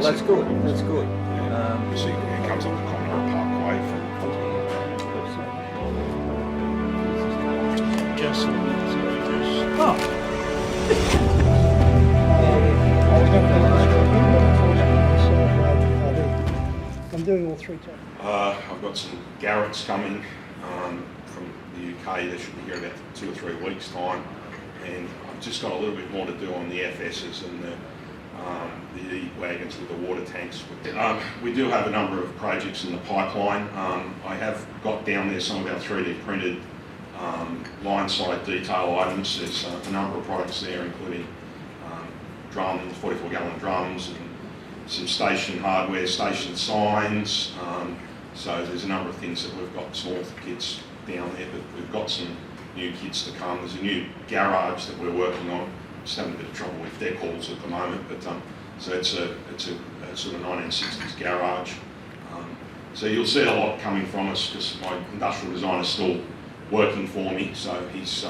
that's good. That's good. You see, it comes up the Conroe Parkway from just. Oh. I'm doing all three jobs. I've got some Garretts coming from the UK. They should be here in about 2 or 3 weeks' time, and I've just got a little bit more to do on the FSs and the wagons with the water tanks. We do have a number of projects in the pipeline. I have got down there some of our 3D printed line side detail items. There's a number of products there, including drums, 44-gallon drums, and some station hardware, station signs. So there's a number of things that we've got small kits down there, but we've got some new kits to come. There's a new garage that we're working on. Just having a bit of trouble with deck halls at the moment, but so it's a sort of 1960s garage. So you'll see a lot coming from us because my industrial designer's still working for me. So he's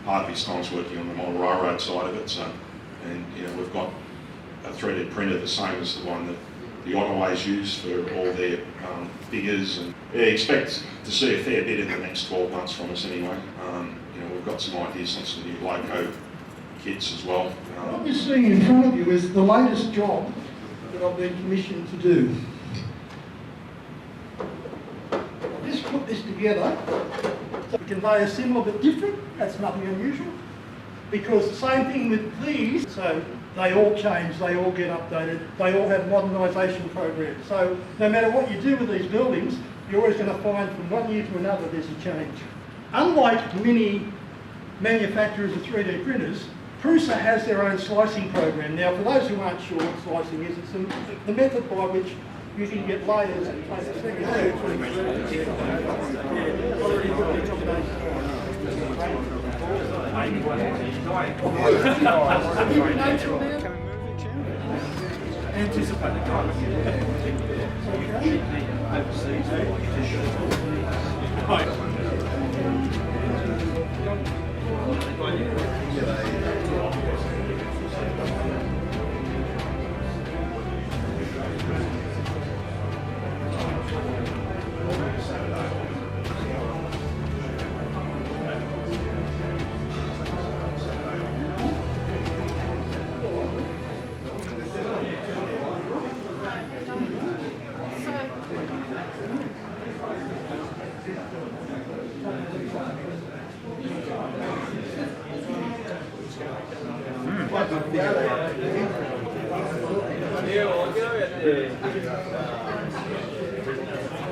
part of his time's working on the model railroad side of it. So, and you know, we've got a 3D printer the same as the one that the Ottoways use for all their figures, and yeah, expect to see a fair bit in the next 12 months from us anyway. You know, we've got some ideas on some new loco kits as well. What you're seeing in front of you is the latest job that I've been commissioned to do. I've just put this together to convey a similar but different. That's nothing unusual, because the same thing with these. So they all change, they all get updated, they all have modernisation programs. So no matter what you do with these buildings, you're always going to find from one year to another there's a change. Unlike many manufacturers of 3D printers, Prusa has their own slicing program. Now, for those who aren't sure what slicing is, it's the method by which you can get layers and places. Anticipate the time.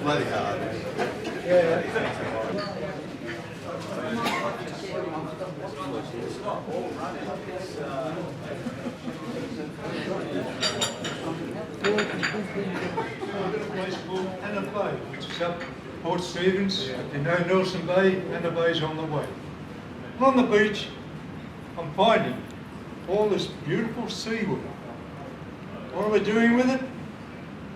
Bloody hard. Anna Bay, which is up Port Stephens. You know Nelson Bay, Anna Bay's on the way. On the beach, I'm finding all this beautiful seaweed. What am I doing with it?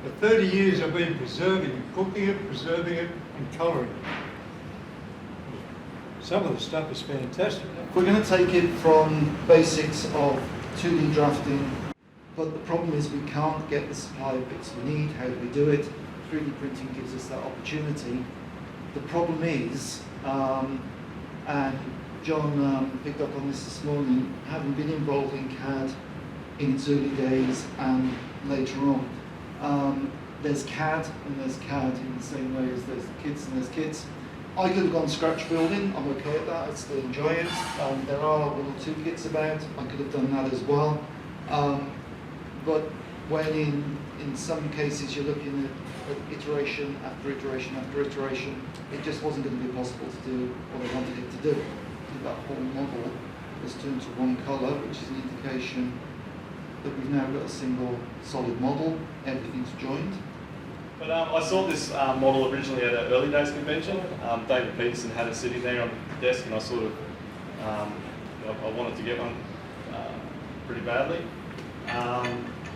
For 30 years I've been preserving it, cooking it, preserving it, and colouring it. Some of the stuff is fantastic. We're going to take it from basics of 2D drafting, but the problem is we can't get the supply of bits we need. How do we do it? 3D printing gives us that opportunity. The problem is, and John picked up on this morning, having been involved in CAD in its early days and later on, there's CAD and there's CAD in the same way as there's kits and there's kits. I could have gone scratch building, I'm okay at that, I still enjoy it. There are 1 or 2 kits about, I could have done that as well. But when in some cases you're looking at iteration after iteration after iteration, it just wasn't going to be possible to do what I wanted it to do. That whole model was turned to one colour, which is an indication that we've now got a single solid model, everything's joined. But I saw this model originally at an early days convention. David Peterson had it sitting there on the desk, and I sort of, I wanted to get one pretty badly.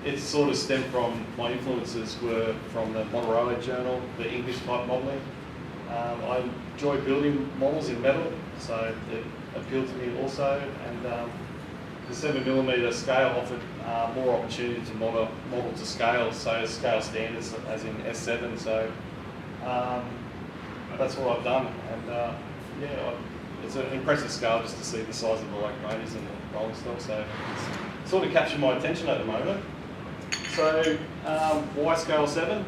It sort of stemmed from, my influences were from the Monterey Journal, the English type modelling. I enjoy building models in metal, so it appealed to me also, and the 7mm scale offered more opportunity to model to scale, so scale standards as in S7. So that's what I've done, and yeah, it's an impressive scale just to see the size of the locomotives and the rolling stock. So it's sort of captured my attention at the moment. So why scale 7?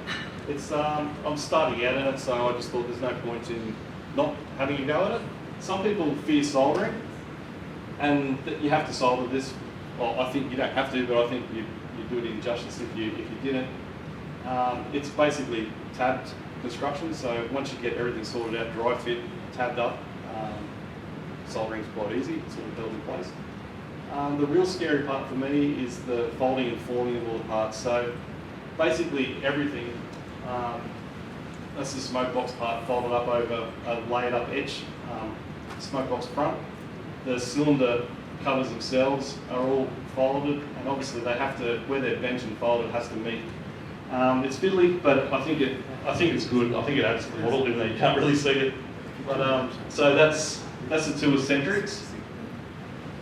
It's I'm starting out in it, so I just thought there's no point in not having a go at it. Some people fear soldering, and you have to solder this. Well, I think you don't have to, but I think you do it injustice if you didn't. It's basically tabbed construction, so once you get everything sorted out, dry fit, tabbed up, soldering is quite easy. It's sort of built in place. The real scary part for me is the folding and forming of all the parts. So basically everything, that's the smoke box part folded up over a laid up edge, smoke box front. The cylinder covers themselves are all folded, and obviously they have to, where they're bent and folded, has to meet. It's fiddly, but I think it's good. I think it adds to the model, even though you can't really see it. But so that's the two eccentrics.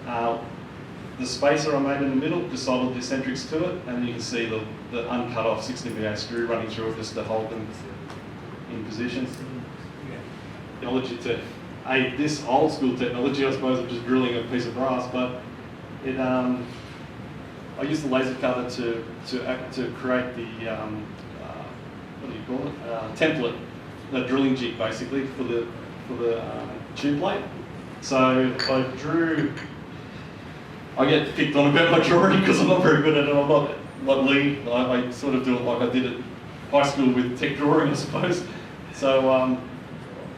The spacer I made in the middle, just soldered the eccentrics to it, and you can see the uncut off 16mm screw running through it just to hold them in position. Technology to aid this old school technology, I suppose, of just drilling a piece of brass, but it I used the laser cutter to create the what do you call it? Template, the drilling jig basically for the tube plate. So I get picked on about my drawing because I'm not very good at it. I'm not lean. I sort of do it like I did at high school with tech drawing, I suppose. So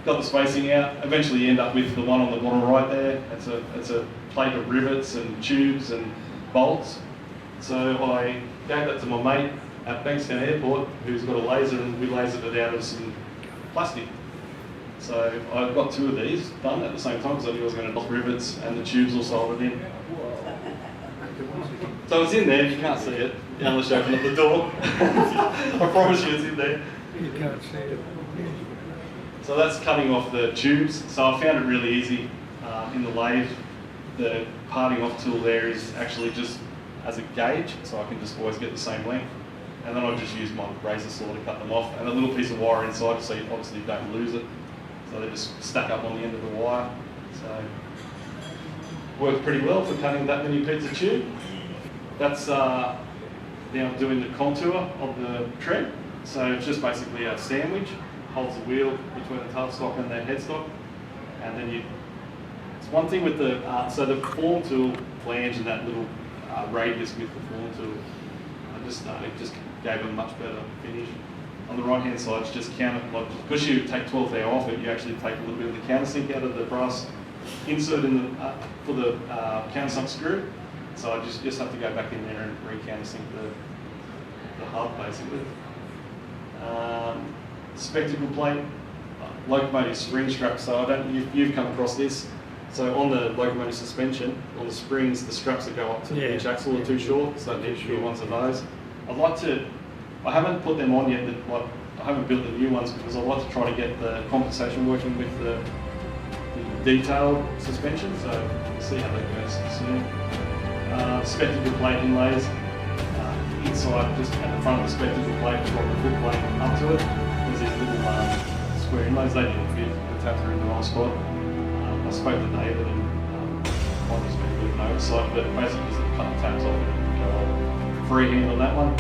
got the spacing out. Eventually, you end up with the one on the bottom right there. It's a plate of rivets and tubes and bolts. So I gave that to my mate at Bankstown Airport, who's got a laser, and we lasered it out of some plastic. So I got 2 of these done at the same time because I knew I was going to knock rivets and the tubes all soldered in. So it's in there, you can't see it unless you open up the door. I promise you it's in there. You can't see it. So that's cutting off the tubes. So I found it really easy in the lathe. The parting off tool there is actually just as a gauge, so I can just always get the same length. And then I just use my razor saw to cut them off, and a little piece of wire inside so you obviously don't lose it. So they just stack up on the end of the wire. So works pretty well for cutting that many bits of tube. That's now doing the contour of the tread. So it's just basically a sandwich, holds the wheel between the tailstock and the headstock. And then it's one thing with the, so the form tool flange and that little radius with the form tool, it just gave a much better finish. On the right hand side, it's just because you take 12th hour off it, you actually take a little bit of the countersink out of the brass insert in for the countersunk screw. So I just have to go back in there and re-countersink the hub basically. Spectacle plate, locomotive spring strap. So you've come across this. So on the locomotive suspension, on the springs, the straps that go up to each axle are too short, so there should be ones of those. I haven't put them on yet, I haven't built the new ones because I'd like to try to get the compensation working with the detailed suspension, so we'll see how that goes soon. Spectacle plate inlays, inside, just at the front of the spectacle plate, we've got the foot plate up to it. There's these little square inlays, they didn't fit, the tabs are in the wrong spot. I spoke to David and I just made a bit of an oversight, but basically just cut the tabs off and go freehand on that one.